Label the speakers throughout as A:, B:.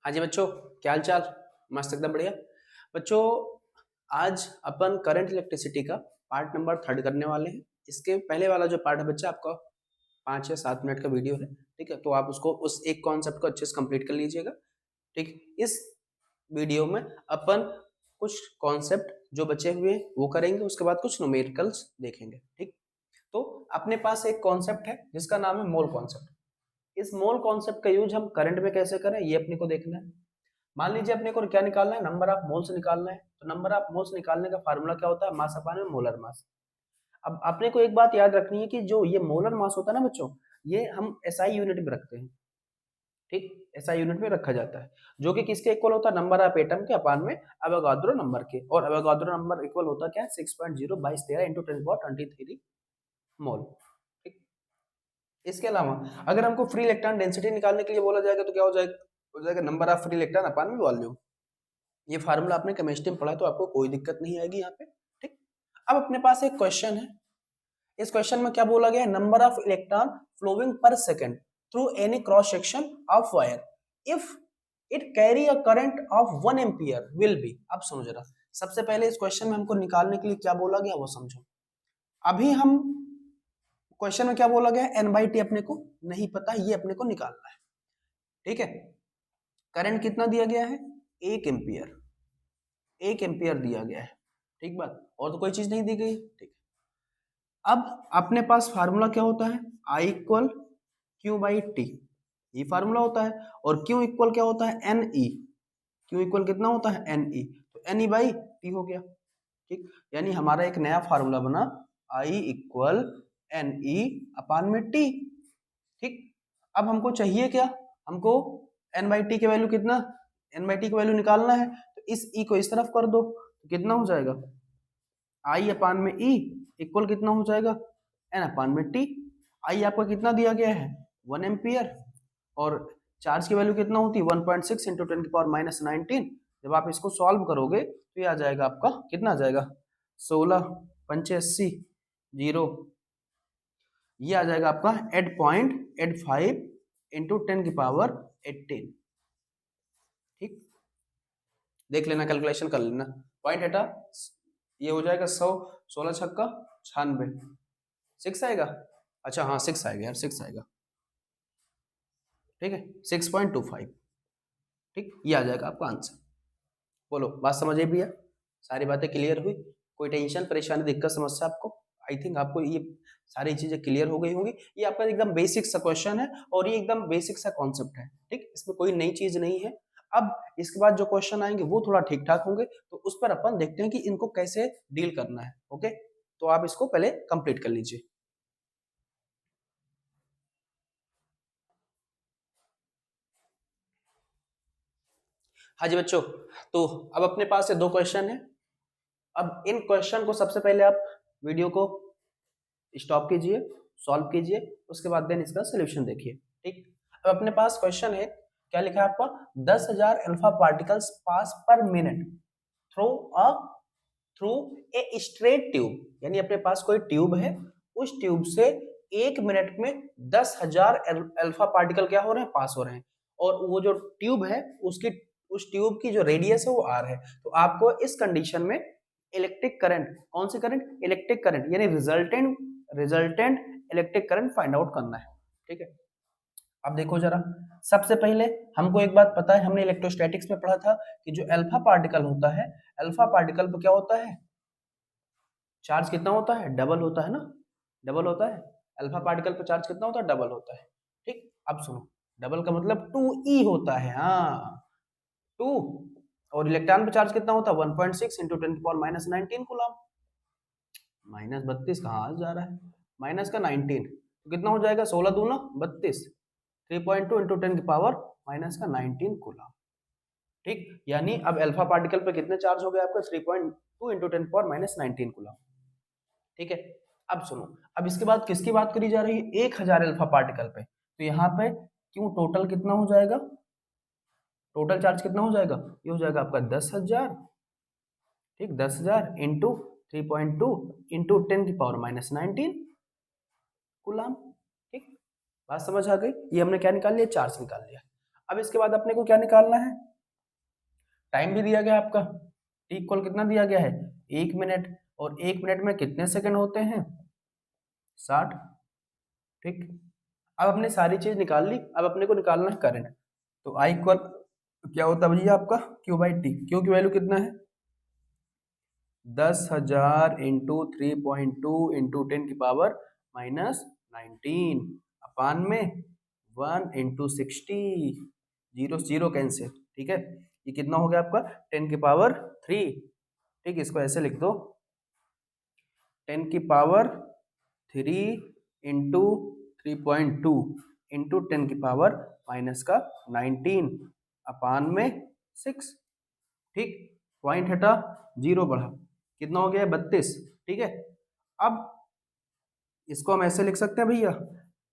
A: हाँ जी बच्चों, क्या हाल चाल? मस्त एकदम बढ़िया। बच्चों, आज अपन करंट इलेक्ट्रिसिटी का पार्ट नंबर 3 करने वाले हैं। इसके पहले वाला जो पार्ट है बच्चा, आपका 5 या 7 मिनट का वीडियो है, ठीक है? तो आप उसको उस एक कॉन्सेप्ट को अच्छे से कंप्लीट कर लीजिएगा, ठीक। इस वीडियो में अपन कुछ कॉन्सेप्ट जो बचे हुए हैं वो करेंगे, उसके बाद कुछ न्यूमेरिकल्स देखेंगे, ठीक। तो अपने पास एक कॉन्सेप्ट है जिसका नाम है मोल कॉन्सेप्ट। इस मोल कॉन्सेप्ट का यूज हम करंट में कैसे करें ये अपने को देखना है। मान लीजिए अपने को क्या निकालना है, नंबर ऑफ मोल्स निकालना है। तो नंबर ऑफ मोल्स निकालने का फार्मूला क्या होता है? मास अपान में मोलर मास। अब अपने को एक बात याद रखनी है कि जो ये मोलर मास होता है ना बच्चों, ये हम एसआई यूनिट में रखते हैं, ठीक। एसआई यूनिट में रखा जाता है, जो कि किसके इक्वल होता है? नंबर ऑफ एटम के अपान में अवोगाद्रो नंबर के। और अवोगाद्रो नंबर इक्वल होता क्या है? 6.02213 इंटू 10⁻23 मोल, ठीक। इसके अलावा अगर हमको फ्री इलेक्ट्रॉन डेंसिटी निकालने के लिए बोला जाएगा तो क्या हो जाएगा नंबर ऑफ फ्री इलेक्ट्रॉन अपान में वॉल्यूम। ये फार्मूला आपने केमिस्ट्री में पढ़ा है तो आपको कोई दिक्कत नहीं आएगी यहाँ पे, ठीक। अब अपने पास एक क्वेश्चन है। इस क्वेश्चन में क्या बोला गया है? Number of electron flowing per second through any cross section of wire if it carry a current of 1 ampere will be. अब सुनो जरा, सबसे पहले इस क्वेश्चन में हमको निकालने के लिए क्या बोला गया वो समझो। अभी हम क्वेश्चन में क्या बोला गया है? एन बाई टी अपने को नहीं पता, ये अपने को निकालना है, ठीक है। करंट कितना दिया गया है? 1 एम्पियर, 1 एम्पियर दिया गया है, ठीक बात। और तो कोई चीज नहीं दी गई, ठीक। अब अपने पास फार्मूला क्या होता है? आई इक्वल क्यू बाई टी, ये फार्मूला होता है। और क्यू इक्वल क्या होता है? एन ई। क्यू इक्वल कितना होता है? N E. तो एन ई बाई टी हो गया, ठीक। यानी हमारा एक नया फार्मूला बना, आई इक्वल एन ई अपान में टी, ठीक। अब हमको चाहिए क्या? हमको एन बाई टी की वैल्यू कितना? एन बाई टी की वैल्यू निकालना है। तो इस ई को इस तरफ कर दो तो कितना हो जाएगा? आई अपान में ई इक्वल कितना हो जाएगा? एन अपान में टी। आई आपका कितना दिया गया है? 1 एम्पियर। और चार्ज की वैल्यू कितना होती है? 1.6 इंटू 10⁻19। जब आप इसको सॉल्व करोगे तो ये आ जाएगा आपका, कितना आ जाएगा? 16 85 0, ये आ जाएगा आपका 8.85 इंटू 10⁻18, ठीक। देख लेना, कैलकुलेशन कर लेना। पॉइंट हटा, ये हो जाएगा 100, 16 छक्का 96, 6 आएगा। अच्छा हाँ 6 आएगा यार, 6 आएगा, ठीक है। 6.25, ठीक। ये आ जाएगा आपका आंसर। बोलो, बात समझ आई भैया? सारी बातें क्लियर हुई? कोई टेंशन परेशानी दिक्कत समस्या आपको? आई थिंक आपको ये सारी चीजें क्लियर हो गई होंगी। ये आपका एकदम बेसिक सा क्वेश्चन है और ये एकदम बेसिक सा कॉन्सेप्ट है, ठीक। इसमें कोई नई चीज नहीं है। अब इसके बाद जो क्वेश्चन आएंगे वो थोड़ा ठीक ठाक होंगे, तो उस पर अपन देखते हैं कि इनको कैसे डील करना है, ओके। तो आप इसको पहले कंप्लीट कर लीजिए। हाँ जी बच्चों, तो अब अपने पास ये 2 क्वेश्चन है। अब इन क्वेश्चन को सबसे पहले आप वीडियो को स्टॉप कीजिए, सॉल्व कीजिए, उसके बाद देन इसका सोल्यूशन देखिए, ठीक। अब अपने पास क्वेश्चन है, क्या लिखा है आपका? 10,000 अल्फा पार्टिकल्स पास पर minute through a through a straight tube. यानी अपने पास कोई ट्यूब है, उस ट्यूब से 1 मिनट में 10,000 अल्फा पार्टिकल क्या हो रहे हैं? पास हो रहे हैं। और वो जो ट्यूब है उसकी, उस ट्यूब की जो रेडियस है वो आर है। तो आपको इस कंडीशन में इलेक्ट्रिक करंट, कौन सी करंट? इलेक्ट्रिक करंट, यानी resultant resultant electric current find out करना है, ठीक है। अब देखो जरा, सबसे पहले हमको एक बात पता है, हमने इलेक्ट्रोस्टैटिक्स में पढ़ा था कि जो अल्फा पार्टिकल होता है, अल्फा पार्टिकल पर क्या होता है? चार्ज कितना होता है? डबल होता है ना, डबल होता है। अल्फा पार्टिकल पर चार्ज कितना होता है? डबल होता है, ठीक। अब सुनो, डबल का मतलब 2e होता है, हाँ 2। और इलेक्ट्रॉन पे चार्ज कितना होता है? 1.6 इंटू 10⁻19 कूलम। -32 कहाँ जा रहा है? माइनस का 19 तो कितना हो जाएगा? 16 दूना 32, 3.2 इंटू 10 की पावर -19 कूलम, ठीक। यानी अब अल्फा पार्टिकल पे कितने चार्ज हो गए आपका? 3.2 इंटू 10 पावर -19 कूलम, ठीक है। अब सुनो, अब इसके बाद किसकी बात करी जा रही है? 1000 अल्फा पार्टिकल पे। तो यहाँ पे क्यों टोटल कितना हो जाएगा? टोटल चार्ज कितना हो जाएगा? ये हो जाएगा आपका 10,000, ठीक। 10,000 इंटू 3.2 इंटू 10 की पावर -19 कूलम, ठीक। बात समझ आ गई? ये हमने क्या निकाल लिया? चार्ज निकाल लिया। अब इसके बाद अपने को क्या निकालना है, टाइम भी दिया गया है आपका, टी इक्वल कितना दिया गया है 1 मिनट, और 1 मिनट में कितने सेकंड होते हैं 60। ठीक, अब हमने सारी चीज निकाल ली, अब अपने को निकालना है करंट। तो आई इक्वल क्या होता है भैया आपका क्यू बाई टी, क्यू की वैल्यू कितना है 10,000 इंटू 3.2 इंटू 10⁻⁻19 अपान में 1 इंटू 60, जीरो जीरो कैंसिल। ठीक है, ये कितना हो गया आपका 10⁻3। ठीक, इसको ऐसे लिख दो 10⁻3 इंटू 3.2 इंटू 10⁻⁻19 अपान में 6। ठीक, पॉइंट हटा, जीरो बढ़ा, कितना हो गया 32। ठीक है, अब इसको हम ऐसे लिख सकते हैं भैया,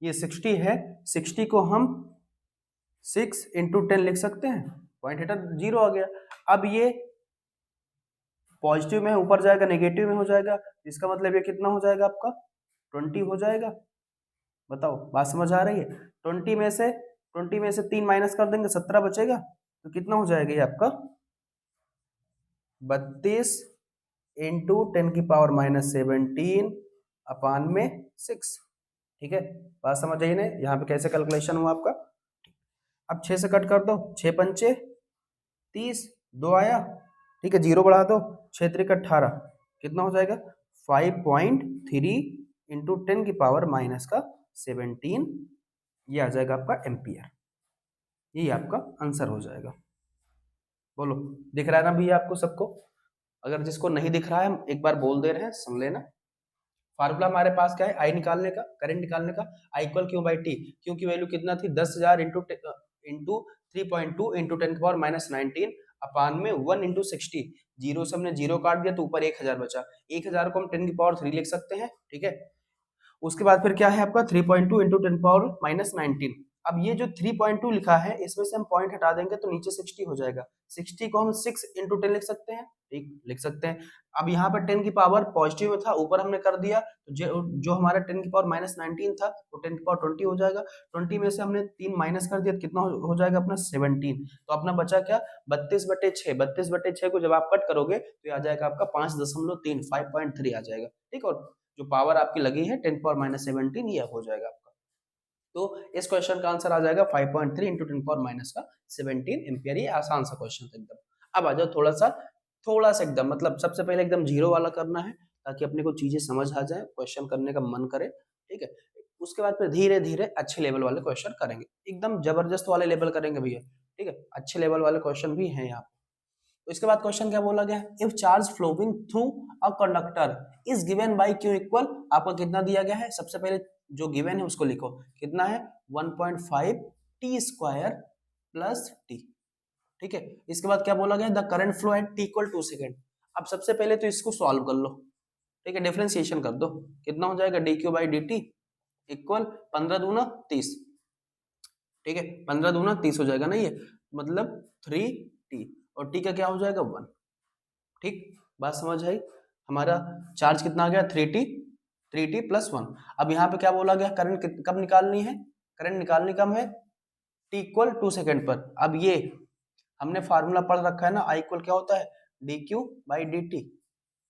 A: ये 60 है, 60 को हम 6 इंटू 10 लिख सकते हैं, पॉइंट हटा जीरो आ गया। अब ये पॉजिटिव में ऊपर जाएगा, नेगेटिव में हो जाएगा, इसका मतलब ये कितना हो जाएगा आपका 20 हो जाएगा। बताओ बात समझ आ रही है? 20 में से 3 माइनस कर देंगे 17 बचेगा, तो कितना हो जाएगा ये आपका 32 इंटू 10⁻⁻17 अपान में 6। ठीक है, बात समझ आई ना, यहाँ पे कैसे कैलकुलेशन हुआ आपका। अब 6 से कट कर दो, 6 पंचे 30, 2 आया। ठीक है, जीरो बढ़ा दो, 6 त्रिक 18, कितना हो जाएगा 5.3 इंटू 10⁻⁻17, ये आ जाएगा आपका एम्पियर। यही आपका आंसर हो जाएगा। बोलो दिख रहा है ना भैया आपको सबको? अगर जिसको नहीं दिख रहा है हम एक बार बोल दे रहे हैं, सुन लेना। फार्मूला हमारे पास क्या है, आई निकालने का, करंट निकालने का, I equal Q by T. Q की वैल्यू कितना थी 10,000 इंटू 3.2 इंटू 10⁻⁻19 अपान में 1 इंटू 60। जीरो से हमने जीरो काट दिया तो ऊपर 1000 बचा, 1000 को हम 10⁻3 लिख सकते हैं। ठीक है, उसके बाद फिर क्या है आपका 3.2 इंटू 10⁻⁻19। अब ये जो 3.2 लिखा है इसमें से हम पॉइंट हटा देंगे तो नीचे 60 हो जाएगा, 60 को हम 6 इंटू 10 लिख सकते हैं। ठीक, लिख सकते हैं। अब यहाँ पर 10 की पावर पॉजिटिव में था, ऊपर हमने कर दिया, तो जो हमारा 10⁻⁻19 था वो 10⁻20 हो जाएगा। 20 में से हमने 3 माइनस कर दिया तो कितना हो जाएगा अपना 17। तो अपना बचा क्या 32/6, 32/6 को जब आप कट करोगे तो आ जाएगा आपका 5.3, 5.3 आ जाएगा। ठीक, और जो पावर आपकी लगी है 10⁻⁻17 ये हो जाएगा आपका। तो इस क्वेश्चन का आंसर आ जाएगा 5.3 इंटू 10⁻⁻17 एम्पियर। ये आसान सा क्वेश्चन था एकदम। अब आ जाओ थोड़ा सा एकदम, मतलब सबसे पहले एकदम जीरो वाला करना है ताकि अपने को चीजें समझ आ जाए, क्वेश्चन करने का मन करे। ठीक है, उसके बाद फिर धीरे धीरे अच्छे लेवल वाले क्वेश्चन करेंगे, एकदम जबरदस्त वाले लेवल करेंगे भैया। ठीक है, अच्छे लेवल वाले क्वेश्चन भी हैं यहाँ पे। तो इसके बाद क्वेश्चन क्या बोला गया, if charge flowing through a conductor is given by Q equal, आपका कितना दिया गया है, सबसे पहले जो गिवन है उसको लिखो, कितना है 1.5 टी स्क्वायर प्लस टी। ठीक है, इसके बाद क्या बोला गया, the current flow at T equal 2 second. अब सबसे पहले तो इसको सॉल्व कर लो। ठीक है, डिफरेंशिएशन कर दो, कितना हो जाएगा D Q by D T equal 15 दूना 30। ठीक है, 15 दूना 30 हो जाएगा ना, ये मतलब 3t, और t का क्या हो जाएगा 1। ठीक, बात समझ आई? हमारा चार्ज कितना आ गया 3t प्लस 1। अब यहाँ पे क्या बोला गया, करंट कब निकालनी है, करंट निकालनी कब है t इक्वल 2 सेकेंड पर। अब ये हमने फार्मूला पढ़ रखा है ना, आई इक्वल क्या होता है D Q by D T.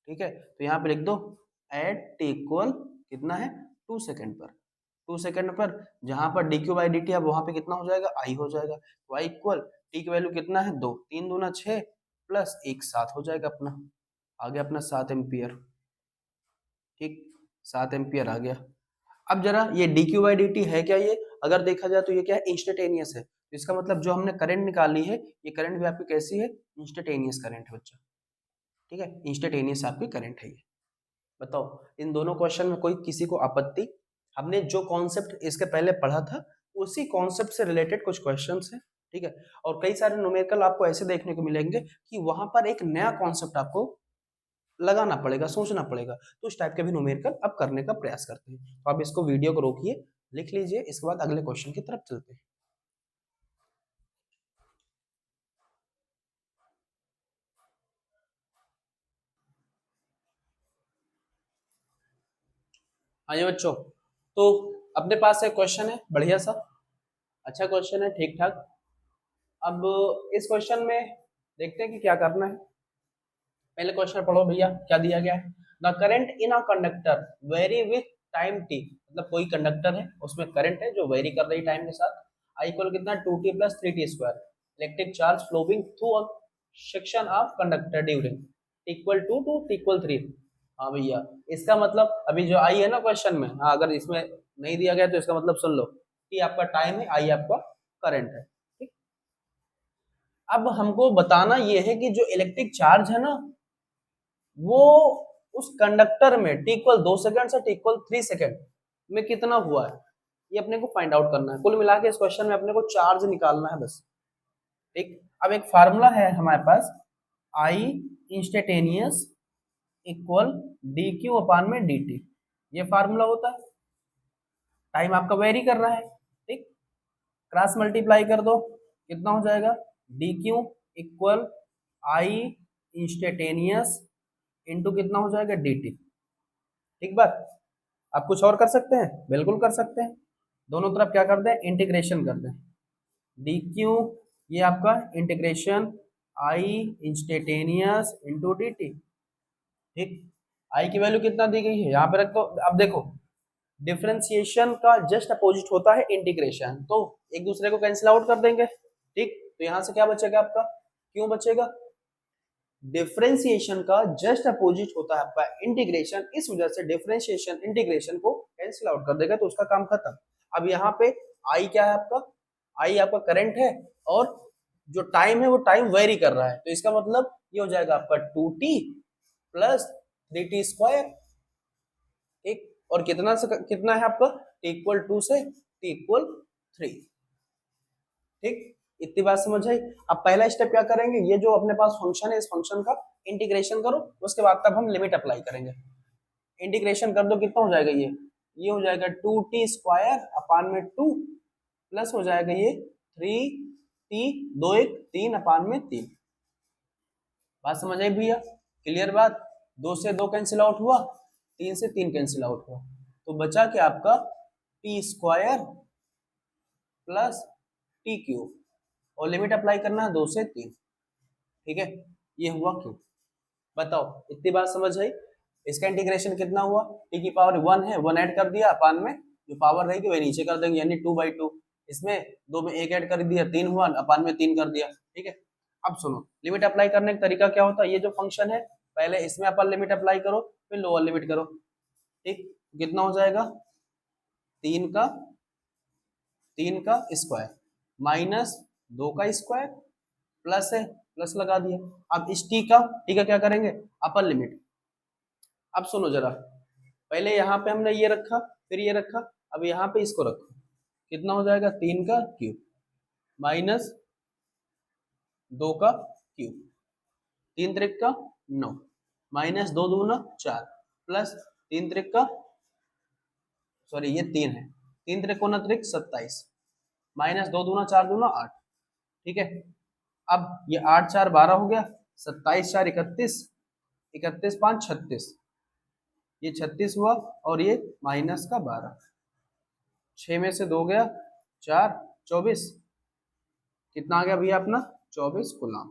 A: ठीक है, तो यहाँ पे लिख दो एट टी इक्वल कितना है 2 सेकेंड पर, 2 सेकेंड पर जहां पर D Q by D T, अब वहां पे कितना हो जाएगा आई हो जाएगा। तो आई इक्वल टी की वैल्यू कितना है 2, 3 दूना 6 प्लस 1 7 हो जाएगा अपना, आ गया अपना 7 एम्पियर। ठीक, 7 एम्पियर आ गया। अब जरा ये D Q by D T है क्या, ये अगर देखा जाए तो ये क्या है इंस्टेंटेनियस है, तो इसका मतलब जो हमने करंट निकाली है ये करंट भी आपकी कैसी है इंस्टेंटेनियस करंट है बच्चा। ठीक है, इंस्टेंटेनियस आपकी करंट है ये। बताओ इन दोनों क्वेश्चन में कोई किसी को आपत्ति? हमने जो कॉन्सेप्ट इसके पहले पढ़ा था उसी कॉन्सेप्ट से रिलेटेड कुछ क्वेश्चंस हैं। ठीक है, और कई सारे न्यूमेरिकल आपको ऐसे देखने को मिलेंगे कि वहां पर एक नया कॉन्सेप्ट आपको लगाना पड़ेगा, सोचना पड़ेगा, तो उस टाइप के भी न्यूमेरिकल अब करने का प्रयास करते हैं। तो आप इसको वीडियो को रोकिए, लिख लीजिए, इसके बाद अगले क्वेश्चन की तरफ चलते हैं। आइए बच्चों, तो अपने पास एक क्वेश्चन है बढ़िया सा, अच्छा क्वेश्चन है, ठीक ठाक। अब इस क्वेश्चन में देखते हैं कि क्या करना है। पहले क्वेश्चन पढ़ो भैया, क्या दिया गया है। The current in a conductor very with time T, मतलब कोई कंडक्टर है उसमें करंट है जो वेरी कर रही है टाइम के साथ। आई इक्वल कितना 2t plus 3t square electric charge flowing through a section of conductor during equal to equal 3। हाँ भैया, इसका मतलब अभी जो आई है ना क्वेश्चन में, हाँ अगर इसमें नहीं दिया गया तो इसका मतलब सुन लो कि आपका टाइम है, आई आपका करंट है। ठीक, अब हमको बताना ये है कि जो इलेक्ट्रिक चार्ज है ना वो उस कंडक्टर में t इक्वल 2 सेकंड से t इक्वल 3 सेकंड में कितना हुआ है, ये अपने को फाइंड आउट करना है। कुल मिला के इस क्वेश्चन में अपने को चार्ज निकालना है बस। ठीक, अब एक फार्मूला है हमारे पास, I instantaneous equal D Q upon में डी टी, ये फार्मूला होता है। टाइम आपका वेरी कर रहा है, ठीक, क्रॉस मल्टीप्लाई कर दो, कितना हो जाएगा डी क्यू इक्वल आई इंस्टेंटेनियस इंटू कितना हो जाएगा डी टी। ठीक बात, आप कुछ और कर सकते हैं, बिल्कुल कर सकते हैं। दोनों तरफ क्या कर दें, इंटीग्रेशन कर दें। डी क्यू ये आपका इंटीग्रेशन आई इंस्टेंटेनियस इंटू डी टी। ठीक, आई की वैल्यू कितना दी गई है यहाँ पे रख दो। अब देखो डिफरेंशिएशन का जस्ट अपोजिट होता है इंटीग्रेशन, तो एक दूसरे को कैंसिल आउट कर देंगे। ठीक, तो यहाँ से क्या बचेगा आपका, क्यों बचेगा, डिफरेंशिएशन का जस्ट अपोजिट होता है आपका इंटीग्रेशन, इस वजह से डिफरेंशिएशन इंटीग्रेशन को कैंसिल आउट कर देगा, तो उसका काम खत्म। अब यहाँ पे आई क्या है आपका, आई आपका करंट है और जो टाइम है वो टाइम वेरी कर रहा है, तो इसका मतलब ये हो जाएगा आपका 2t प्लस 3t स्क्वायर। ठीक, और कितना से कितना है आपका t इक्वल 2 से t इक्वल 3। ठीक, इतनी बात समझ आई। अब पहला स्टेप क्या करेंगे, ये जो अपने पास फंक्शन है इस फंक्शन का इंटीग्रेशन करो, उसके बाद तब हम लिमिट अप्लाई करेंगे। इंटीग्रेशन कर दो, कितना हो जाएगा ये हो जाएगा 2t स्क्वायर अपान में 2 प्लस हो जाएगा ये 3t 2 1 3 अपान में 3। बात समझ आई भैया, क्लियर बात। 2 से 2 कैंसिल आउट हुआ, 3 से 3 कैंसिल आउट हुआ, तो बचा क्या आपका t square plus T cube, और लिमिट अप्लाई करना है 2 से 3। ठीक है, ये हुआ क्यों, बताओ, इतनी बात समझ आई। इसका इंटीग्रेशन कितना हुआ, टी की पावर 1 है, 1 ऐड कर दिया अपान में जो पावर रहेगी वही नीचे कर देंगे, यानी 2/2। इसमें 2 में 1 ऐड कर दिया, 3 हुआ, अपान में 3 कर दिया। ठीक है, अब सुनो लिमिट अप्लाई करने का तरीका क्या होता है, ये जो फंक्शन है पहले इसमें अपर लिमिट अप्लाई करो, फिर लोअर लिमिट करो। ठीक, कितना हो जाएगा 3 का स्क्वायर माइनस 2 का स्क्वायर प्लस है, प्लस लगा दिया। अब इस टी का क्या करेंगे, अपर लिमिट। अब सुनो जरा, पहले यहाँ पे हमने ये रखा, फिर ये रखा, अब यहाँ पे इसको रखो, कितना हो जाएगा 3 का क्यूब माइनस 2 का क्यूब, 3 त्रिक का 9 माइनस 2 दूना 4 प्लस 3 त्रिक का, सॉरी ये 3 है, 3 त्रिक को 27 माइनस 2 दूना 4 दूना 8। ठीक है, अब ये 8 4 12 हो गया, 27 4 31, 31 5 36, ये 36 हुआ और ये माइनस का 12, 6 में से 2 गया 4 24, कितना आ गया भैया अपना 24 कूलम।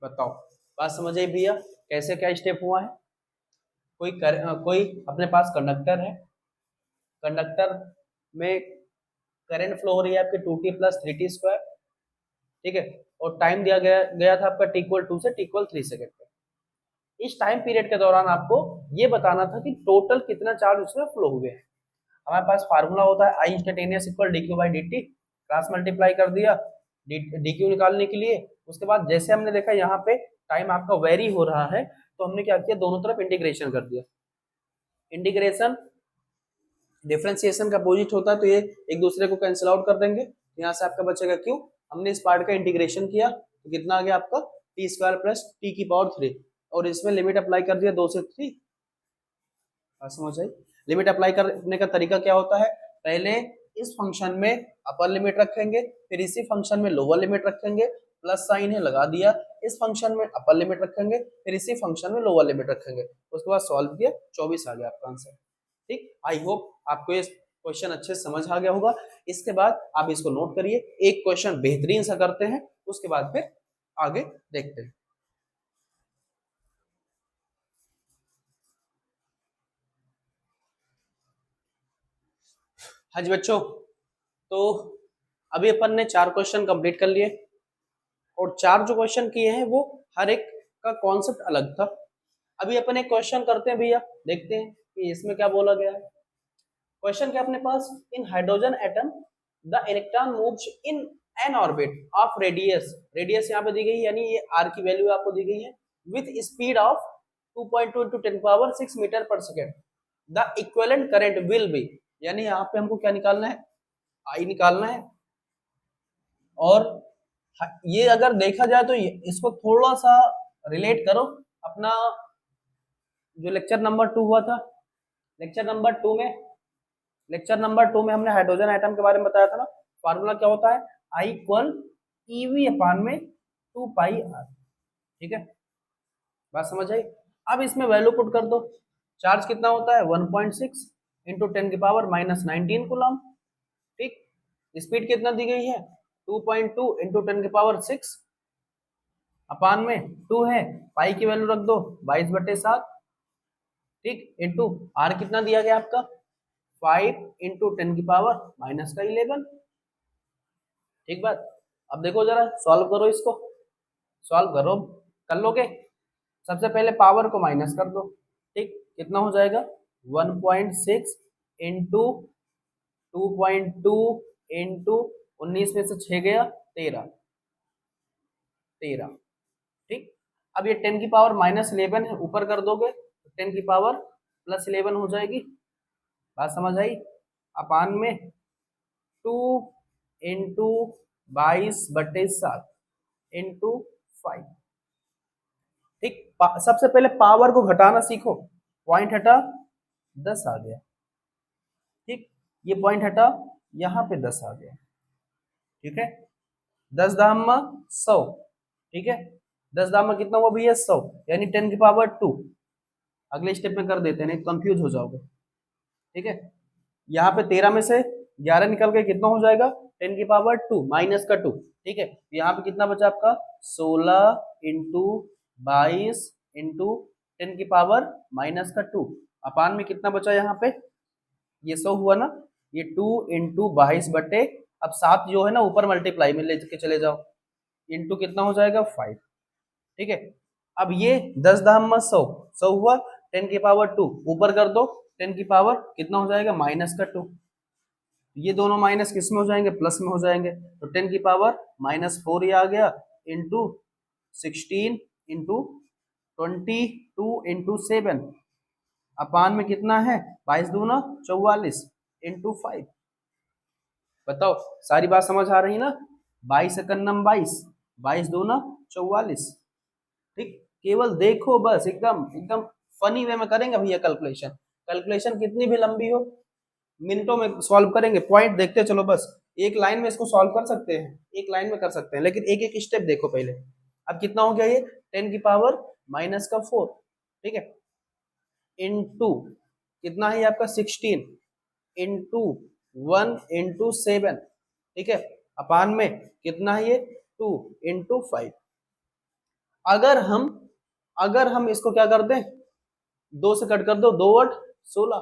A: बताओ, बात समझ आई भैया, कैसे क्या स्टेप हुआ है। कोई अपने पास कंडक्टर है, कंडक्टर में करंट फ्लो हो रही है आपके 2t प्लस 3t स्क्वायर। ठीक है, और टाइम दिया गया था आपका t इक्वल 2 से t इक्वल 3 सेकेंड पे। इस टाइम पीरियड के दौरान आपको ये बताना था कि टोटल कितना चार्ज उसमें फ्लो हुए हैं। हमारे पास फार्मूला होता है I instantaneous equal D Q by D T, cross multiply कर दिया डी क्यू निकालने के लिए। उसके बाद जैसे हमने देखा यहाँ पे टाइम आपका वेरी हो रहा है, तो हमने क्या किया, दोनों तरफ इंटीग्रेशन कर दिया। इंटीग्रेशन डिफरेंशिएशन का अपोजिट होता है, तो ये एक दूसरे को कैंसिल आउट कर देंगे, यहाँ से आपका बचेगा क्यों, हमने इस पार्ट का इंटीग्रेशन किया तो कितना आ गया आपका टी स्क्वायर प्लस टी की पावर 3, और इसमें लिमिट अप्लाई कर दिया 2 से 3। समझ आई। लिमिट अप्लाई करने का तरीका क्या होता है, पहले इस फंक्शन में अपर लिमिट रखेंगे, फिर इसी फंक्शन में लोअर लिमिट रखेंगे, प्लस साइन है लगा दिया, इस फंक्शन में अपर लिमिट रखेंगे, फिर इसी फंक्शन में लोअर लिमिट रखेंगे, उसके बाद सॉल्व किया, 24 आ गया आपका आंसर। ठीक, आई होप आपको ये क्वेश्चन अच्छे से समझ आ गया होगा। इसके बाद आप इसको नोट करिए, एक क्वेश्चन बेहतरीन सा करते हैं, उसके बाद फिर आगे देखते हैं। हाँ जी बच्चों, तो अभी अपन ने 4 क्वेश्चन कंप्लीट कर लिए और 4 जो क्वेश्चन किए हैं वो हर एक का कॉन्सेप्ट अलग था। अभी अपन एक क्वेश्चन करते हैं भैया, देखते हैं कि इसमें क्या बोला गया है। क्वेश्चन क्या अपने पास, in hydrogen atom the electron moves in an orbit of radius, radius यहाँ पे दी गई है, यानी ये आर की वैल्यू आपको दी गई है, with speed of 2.2 into 10⁻6 meter पर second, the equivalent current will be, यानी यहाँ पे हमको क्या निकालना है, आई निकालना है। और ये अगर देखा जाए तो इसको थोड़ा सा रिलेट करो अपना जो लेक्चर नंबर 2 हुआ था, लेक्चर नंबर 2 में हमने हाइड्रोजन एटम के बारे में बताया था ना, फार्मूला क्या होता है, I इक्वल EV अपान में 2 पाई R, ठीक है, बात समझ आई। अब इसमें वैल्यू पुट कर दो, चार्ज कितना होता है 1.6 इंटू 10⁻⁻19 कूलम, ठीक, स्पीड कितना दी गई है 2.2 इंटू 10⁻6 अपान में 2 है, पाई की वैल्यू रख दो 22/7, ठीक, इंटू आर कितना दिया गया आपका 5 इंटू 10⁻⁻11, ठीक बात। अब देखो जरा सॉल्व करो, इसको सॉल्व करो, कर लोगे, सबसे पहले पावर को माइनस कर दो, ठीक, कितना हो जाएगा 1.6 इंटू 2.2 इंटू 19 में से 6 गया 13, ठीक। अब ये 10⁻⁻11 है, ऊपर कर दोगे तो 10⁻+11 हो जाएगी, बात समझ आई, अपान में 2 इंटू 22/7 इंटू 5, ठीक। सबसे पहले पावर को घटाना सीखो, पॉइंट हटा 10 आ गया, ठीक, ये पॉइंट हटा यहाँ पे 10 आ गया, ठीक है, 10 दाम 100, ठीक है, 10 दाम में कितना हुआ भैया 100, यानी 10⁻2, अगले स्टेप में कर देते हैं नहीं कंफ्यूज हो जाओगे, ठीक है। यहाँ पे 13 में से 11 निकल के कितना हो जाएगा 10⁻2 माइनस का 2, ठीक है, यहाँ पे कितना बचा आपका 16 इंटू 22 इंटू 10⁻⁻2 अपान में कितना बचा यहाँ पे, ये 100 हुआ ना, ये 2 इंटू 22 बटे, अब 7 जो है ना ऊपर मल्टीप्लाई में लेके चले जाओ, इंटू कितना हो जाएगा 5, ठीक है। अब ये 10 दाम 100 हुआ, 10⁻2 ऊपर कर दो, 10 की पावर कितना हो जाएगा माइनस का 2, ये दोनों माइनस किस में हो जाएंगे प्लस में हो जाएंगे, तो 10⁻⁻4 ये आ गया इंटू 16 इंटू 22 इंटू 7 अपान में कितना है 22 दूना 44 इंटू 5, बताओ सारी बात समझ आ रही ना, 22 एकन्नम 22, 22 दूना 44, ठीक, केवल देखो बस, एकदम एकदम फनी वे में करेंगे भैया कैलकुलेशन, कैलकुलेशन कितनी भी लंबी हो मिनटों में सॉल्व करेंगे, पॉइंट देखते चलो बस, एक लाइन में इसको सॉल्व कर सकते हैं, एक लाइन में कर सकते हैं, लेकिन एक एक स्टेप देखो पहले। अब कितना हो गया ये 10⁻⁻4, ठीक है, इंटू कितना है आपका 16 इंटू 1 इंटू 7, ठीक है, अपान में कितना है ये 2 इंटू 5। अगर हम इसको क्या कर दें 2 से कट कर दो, 2 8 16,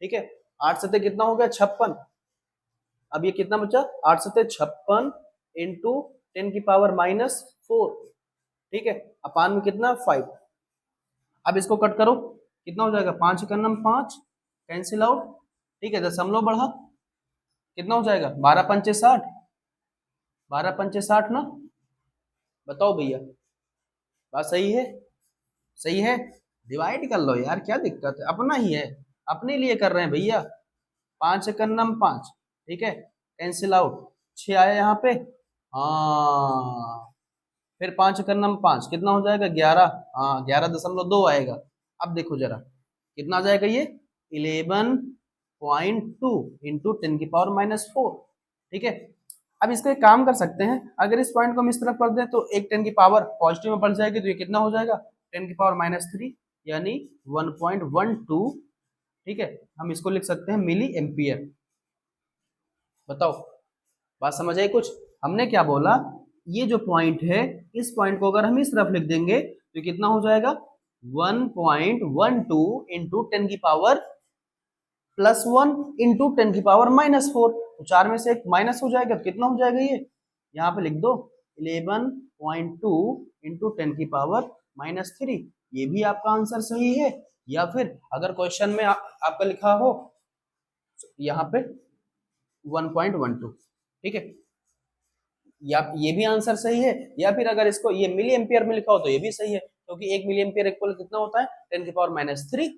A: ठीक है, 8 सते कितना हो गया 56, अब ये कितना बचा 8 सते 56 इंटू 10⁻⁻4, ठीक है, अपान में कितना 5। अब इसको कट करो कितना हो जाएगा 5 एकन्नम 5 कैंसिल आउट, ठीक है, दशमलव बढ़ा कितना हो जाएगा 12 पंचे 60, 12 पंचे 60 ना, बताओ भैया बात सही है, सही है, डिवाइड कर लो यार, क्या दिक्कत है, अपना ही है, अपने लिए कर रहे हैं भैया, 5 एकन्नम 5, ठीक है, कैंसिल आउट 6 आया यहाँ पे, हाँ, फिर 5 एकन्नम 5 कितना हो जाएगा 11, हाँ 11.2 आएगा। अब देखो जरा कितना आ जाएगा ये 11.2 इंटू 10⁻⁻4, ठीक है। अब इसको एक काम कर सकते हैं, अगर इस पॉइंट को हम इस तरफ कर दें तो एक 10 की पावर पॉजिटिव में बढ़ जाएगी, तो ये कितना हो जाएगा 10⁻⁻3 यानी 1.12, ठीक है, हम इसको लिख सकते हैं मिली एम्पियर, बताओ, बात समझ आई कुछ? हमने क्या बोला, ये जो पॉइंट है, इस पॉइंट को अगर हम इस तरफ लिख देंगे तो कितना हो जाएगा, 1.12 इंटू 10 की पावर +1 इंटू 10 की पावर -4। तो चार में से एक माइनस हो जाएगा तो कितना हो जाएगा, ये यहाँ पे लिख दो 11.2 इंटू 10 की पावर -3। ये भी आपका आंसर सही है। या फिर अगर क्वेश्चन में आपका लिखा हो यहाँ पे 1.12, ठीक है, या ये भी आंसर सही है। या फिर अगर इसको ये मिली एम्पियर में लिखा हो तो ये भी सही है, क्योंकि 1 मिली एम्पियर इक्वल कितना होता है, 10 की पावर -3।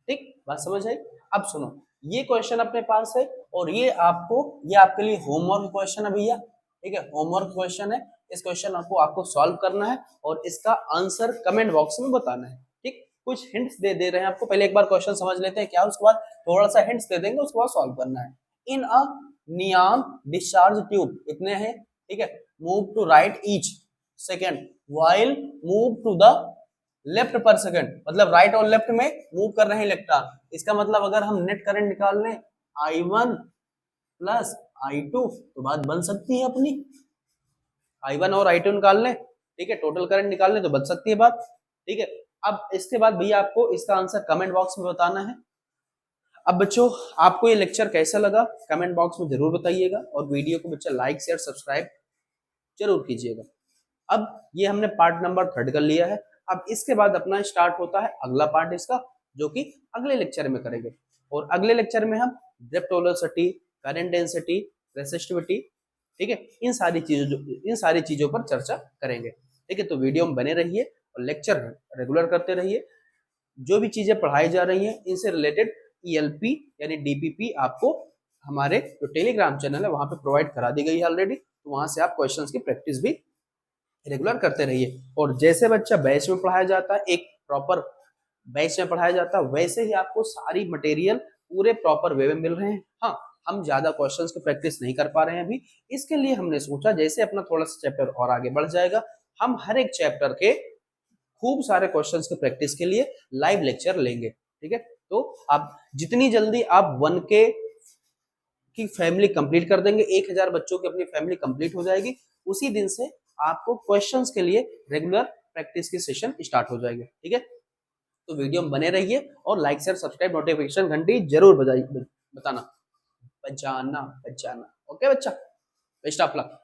A: ठीक, बात समझ आई? अब सुनो, ये क्वेश्चन अपने पास है और ये आपके लिए होमवर्क क्वेश्चन है भैया। ठीक है, होमवर्क क्वेश्चन है। इस क्वेश्चन आपको सॉल्व करना है और इसका आंसर कमेंट बॉक्स में बताना है। ठीक, कुछ हिंट्स दे रहे हैं आपको, पहले एक बार क्वेश्चन समझ लेते हैं क्या, उसके बाद थोड़ा सा हिंट्स दे देंगे, उसके बाद सॉल्व करना है। In a neon discharge tube कितने हैं, ठीक है, move to right each second while move to the left पर सेकंड, मतलब राइट और लेफ्ट में मूव कर रहे हैं इलेक्ट्रॉन। इसका मतलब अगर हम नेट करंट निकाल लें I1 प्लस I2 तो बात बन सकती है अपनी। I1 और I2 निकाल लें, ठीक है, टोटल करंट निकाल लें तो बन सकती है बात। ठीक है, अब इसके बाद भैया आपको इसका आंसर कमेंट बॉक्स में बताना है। अब बच्चों, आपको ये लेक्चर कैसा लगा कमेंट बॉक्स में जरूर बताइएगा और वीडियो को बच्चा लाइक शेयर सब्सक्राइब जरूर कीजिएगा। अब ये हमने पार्ट नंबर 3 कर लिया है। अब इसके बाद अपना स्टार्ट होता है अगला पार्ट इसका, जो कि अगले लेक्चर में करेंगे। और अगले लेक्चर में हम drift velocity, current density, resistivity, ठीक है, इन सारी चीजों पर चर्चा करेंगे। ठीक है, तो वीडियो में बने रहिए और लेक्चर रेगुलर करते रहिए। जो भी चीजें पढ़ाई जा रही हैं इनसे रिलेटेड ELP यानी DPP आपको हमारे जो टेलीग्राम चैनल है वहां पे प्रोवाइड करा दी गई है ऑलरेडी, तो वहां से आप क्वेश्चंस की प्रैक्टिस भी रेगुलर करते रहिए। और जैसे बच्चा बैच में पढ़ाया जाता है, एक प्रॉपर बैच में पढ़ाया जाता है, वैसे ही आपको सारी मटेरियल पूरे प्रॉपर वे में मिल रहे हैं। हाँ, हम ज्यादा क्वेश्चंस की प्रैक्टिस नहीं कर पा रहे हैं अभी, इसके लिए हमने सोचा जैसे अपना थोड़ा सा चैप्टर और आगे बढ़ जाएगा, हम हर एक चैप्टर के खूब सारे क्वेश्चंस की प्रैक्टिस के लिए लाइव लेक्चर लेंगे। ठीक है, तो आप जितनी जल्दी आप 1K की फैमिली कंप्लीट कर देंगे, 1000 बच्चों की अपनी फैमिली कंप्लीट हो जाएगी, उसी दिन से आपको क्वेश्चंस के लिए रेगुलर प्रैक्टिस की सेशन स्टार्ट हो जाएगी। ठीक है, तो वीडियो में बने रहिए और लाइक शेयर सब्सक्राइब नोटिफिकेशन घंटी जरूर बजाइए, बताना बजाना। ओके बच्चा, बेस्ट ऑफ लक।